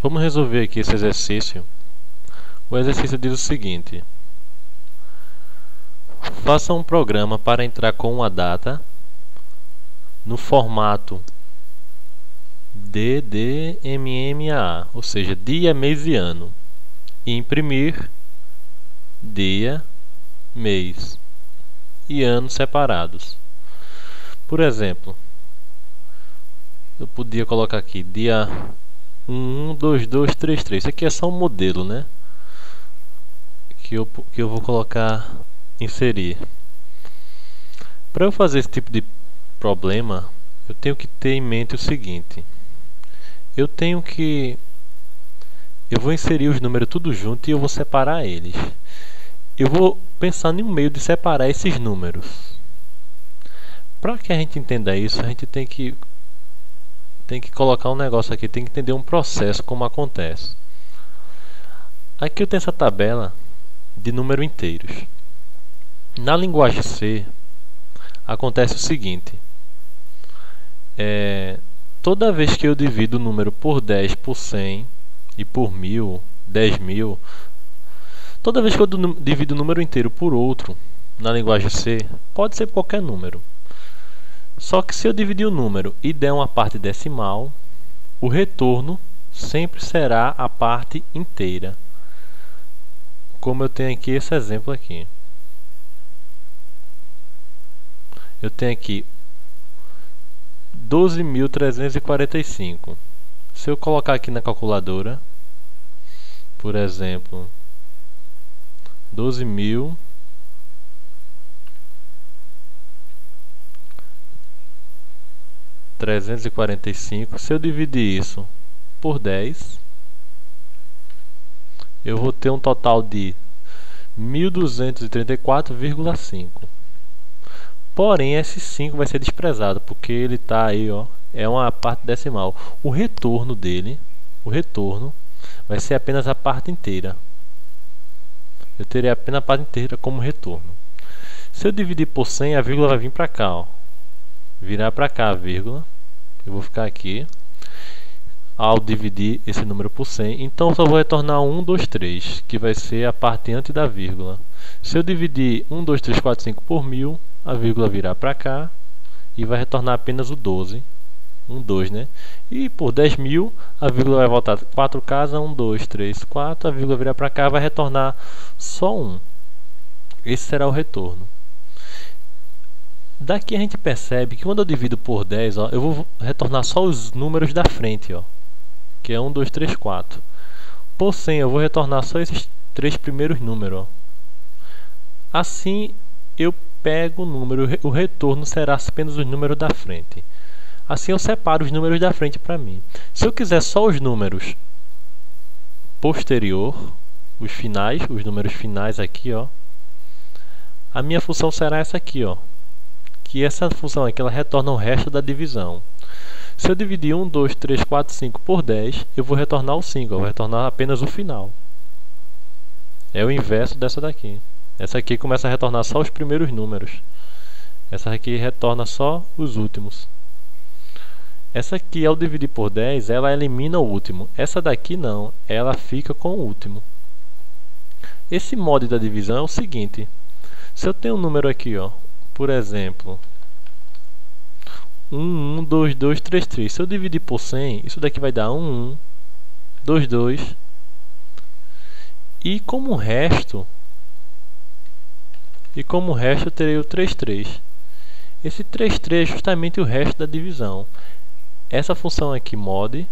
Vamos resolver aqui esse exercício. O exercício diz o seguinte: faça um programa para entrar com uma data no formato DDMMA, ou seja, dia, mês e ano, e imprimir dia, mês e ano separados. Por exemplo, eu podia colocar aqui dia 1, 2, 2, 3, 3. Isso aqui é só um modelo, né? Que eu vou colocar inserir. Para eu fazer esse tipo de problema, eu tenho que ter em mente o seguinte: eu vou inserir os números tudo junto e eu vou separar eles. Eu vou pensar em um meio de separar esses números. Para que a gente entenda isso, a gente tem que colocar um negócio aqui, tem que entender um processo, como acontece. Aqui eu tenho essa tabela de números inteiros. Na linguagem C, acontece o seguinte: toda vez que eu divido o número por 10, por 100 e por 1000, 10.000, toda vez que eu divido o número inteiro por outro, na linguagem C, pode ser qualquer número. Só que se eu dividir o número e der uma parte decimal, o retorno sempre será a parte inteira. Como eu tenho aqui esse exemplo aqui. Eu tenho aqui 12.345. Se eu colocar aqui na calculadora, por exemplo, 12.345, se eu dividir isso por 10, eu vou ter um total de 1.234,5. Porém, esse 5 vai ser desprezado, porque ele está aí, ó, é uma parte decimal. O retorno dele, vai ser apenas a parte inteira. Eu terei apenas a parte inteira como retorno. Se eu dividir por 100, a vírgula vai vir para cá, ó. Virar para cá a vírgula. Eu vou ficar aqui. Ao dividir esse número por 100, então eu só vou retornar 1, 2, 3, que vai ser a parte antes da vírgula. Se eu dividir 1, 2, 3, 4, 5 por 1000, a vírgula virá para cá e vai retornar apenas o 12. 1, 2, né? E por 10.000, a vírgula vai voltar 4 casas, 1, 2, 3, 4, a vírgula virá para cá e vai retornar só 1. Esse será o retorno. Daqui a gente percebe que quando eu divido por 10, ó, eu vou retornar só os números da frente, ó, que é 1, 2, 3, 4. Por 100 eu vou retornar só esses 3 primeiros números, ó. Assim eu pego o número, o retorno será apenas os números da frente. Assim eu separo os números da frente para mim. Se eu quiser só os números posterior, os finais, os números finais aqui, ó, a minha função será essa aqui, ó. Que essa função aqui ela retorna o resto da divisão. Se eu dividir 1, 2, 3, 4, 5 por 10, eu vou retornar o 5, eu vou retornar apenas o final. É o inverso dessa daqui. Essa aqui começa a retornar só os primeiros números. Essa aqui retorna só os últimos. Essa aqui, ao dividir por 10, ela elimina o último. Essa daqui não, ela fica com o último. Esse modo da divisão é o seguinte: se eu tenho um número aqui, ó, por exemplo, 1, 1, 2, 2, 3, 3. Se eu dividir por 100, isso daqui vai dar 1, 1, 2, 2. E como resto, eu terei o 3, 3. Esse 3, 3 é justamente o resto da divisão. Essa função aqui mod,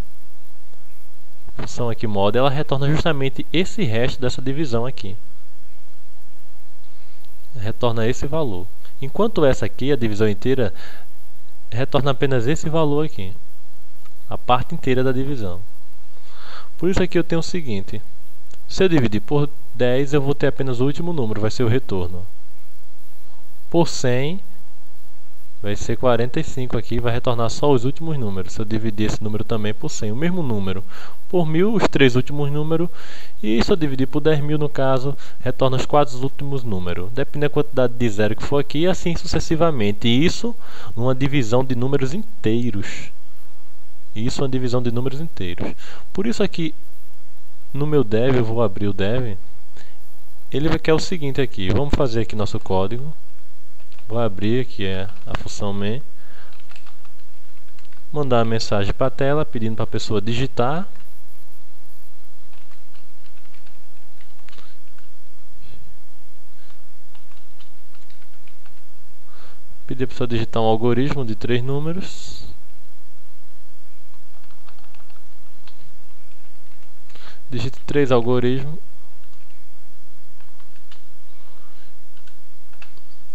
ela retorna justamente esse resto dessa divisão aqui. Retorna esse valor. Enquanto essa aqui, a divisão inteira, retorna apenas esse valor aqui, a parte inteira da divisão. Por isso aqui eu tenho o seguinte: se eu dividir por 10, eu vou ter apenas o último número, vai ser o retorno. Por 100, vai ser 45 aqui, vai retornar só os últimos números. Se eu dividir esse número também por 100, o mesmo número. Por 1000, os 3 últimos números. E se eu dividir por 10.000, no caso, retorna os 4 últimos números. Depende da quantidade de zero que for aqui, e assim sucessivamente. E isso numa divisão de números inteiros. E isso é uma divisão de números inteiros. Por isso aqui no meu dev, eu vou abrir o dev. Ele quer o seguinte aqui. Vamos fazer aqui nosso código. Vou abrir aqui a função main. Mandar a mensagem para a tela pedindo para a pessoa digitar. Pedir para a pessoa digitar um algoritmo de 3 números. Digite 3 algoritmos.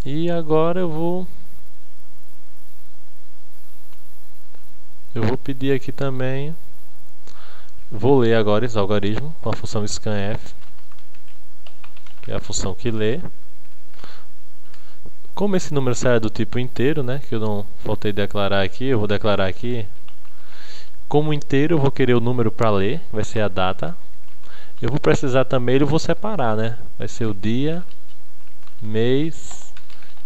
E agora eu vou pedir aqui também. Vou ler agora esse algoritmo com a função scanf, que é a função que lê. Como esse número será do tipo inteiro, né, que eu não faltei declarar aqui, eu vou declarar aqui. Como inteiro, eu vou querer o número para ler, vai ser a data. Eu vou precisar também, eu vou separar, né? Vai ser o dia, mês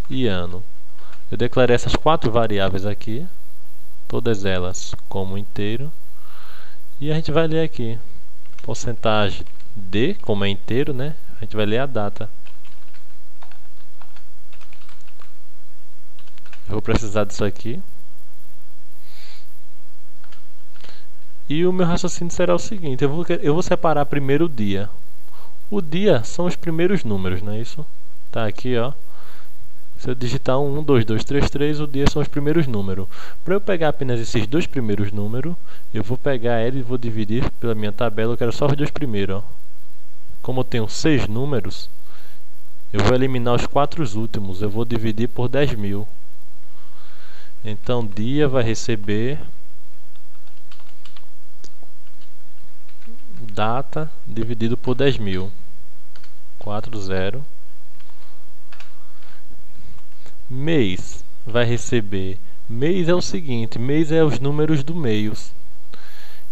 e ano. Eu declarei essas 4 variáveis aqui, todas elas como inteiro. E a gente vai ler aqui, porcentagem D, como é inteiro, né? A gente vai ler a data. Eu vou precisar disso aqui. E o meu raciocínio será o seguinte, eu vou separar primeiro o dia. O dia são os primeiros números, não é isso? Tá aqui, ó. Se eu digitar 1, 2, 2, 3, 3, o dia são os primeiros números. Para eu pegar apenas esses 2 primeiros números, eu vou pegar ele e vou dividir pela minha tabela, eu quero só os 2 primeiros, ó. Como eu tenho 6 números, eu vou eliminar os 4 últimos, eu vou dividir por 10.000. Então, dia vai receber data dividido por 10.000. 40. Mês vai receber. Mês é o seguinte, mês é os números do meio.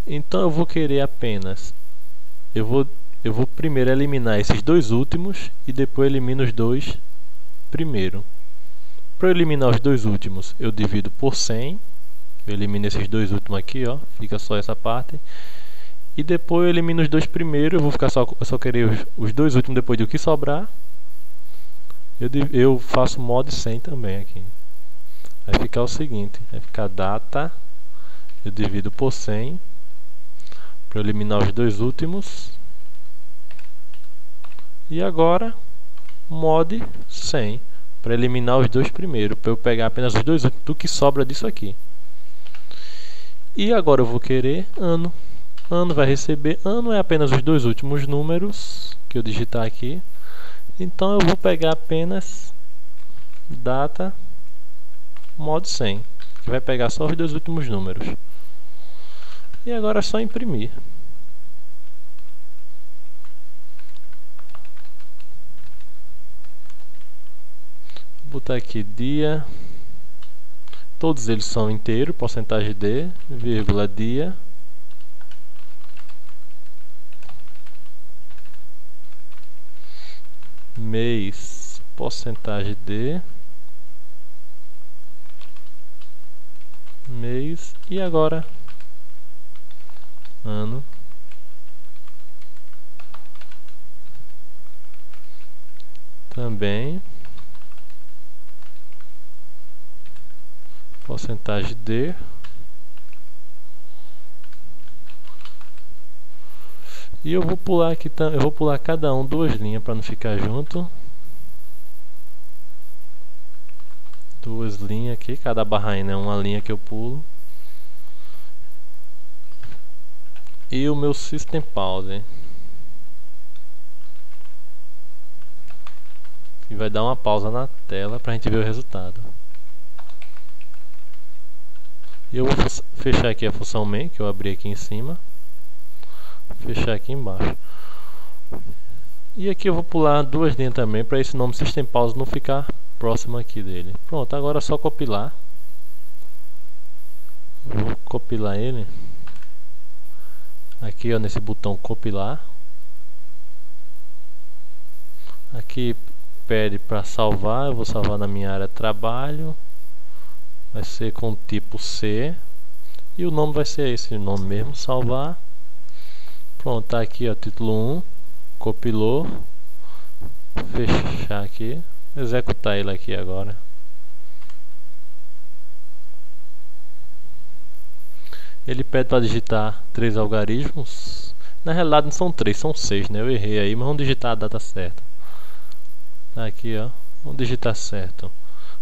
Então eu vou querer apenas. Eu vou primeiro eliminar esses 2 últimos e depois elimino os 2 primeiro. Para eliminar os 2 últimos, eu divido por 100. Eu elimino esses 2 últimos aqui, ó, fica só essa parte. E depois eu elimino os 2 primeiros, eu só querer os 2 últimos depois do que sobrar. Eu faço mod 100 também aqui. Vai ficar o seguinte, vai ficar data, eu divido por 100 para eliminar os 2 últimos. E agora mod 100 para eliminar os 2 primeiros, para eu pegar apenas os 2 últimos do que sobra disso aqui. E agora eu vou querer ano. Ano vai receber, ano é apenas os 2 últimos números que eu digitar aqui. Então eu vou pegar apenas data mod 100, que vai pegar só os 2 últimos números. E agora é só imprimir. Vou botar aqui dia. Todos eles são inteiros, porcentagem D, vírgula dia. Mês, porcentagem D, mês, e agora ano, também porcentagem D. E eu vou pular aqui, eu vou pular cada um 2 linhas para não ficar junto. 2 linhas aqui, cada barra N é uma linha que eu pulo. E o meu system pause, e vai dar uma pausa na tela para a gente ver o resultado. E eu vou fechar aqui a função main que eu abri aqui em cima. Fechar aqui embaixo. E aqui eu vou pular 2 linhas também para esse nome system pause não ficar próximo aqui dele. Pronto, agora é só compilar. Vou compilar ele aqui, ó, nesse botão compilar. Aqui pede para salvar, eu vou salvar na minha área trabalho. Vai ser com tipo C. E o nome vai ser esse nome mesmo, salvar. Pronto, tá aqui ó, título 1, compilou, fechar aqui, executar ele aqui agora. Ele pede para digitar 3 algarismos. Na realidade não são 3, são 6, né? Eu errei aí, mas vamos digitar a data certa. Tá aqui, ó. Vamos digitar certo.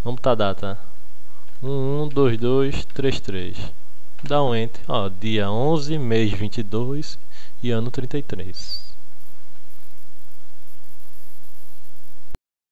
Vamos botar a data 112233. Dá um enter. Ó, dia 11, mês 22 e ano 33.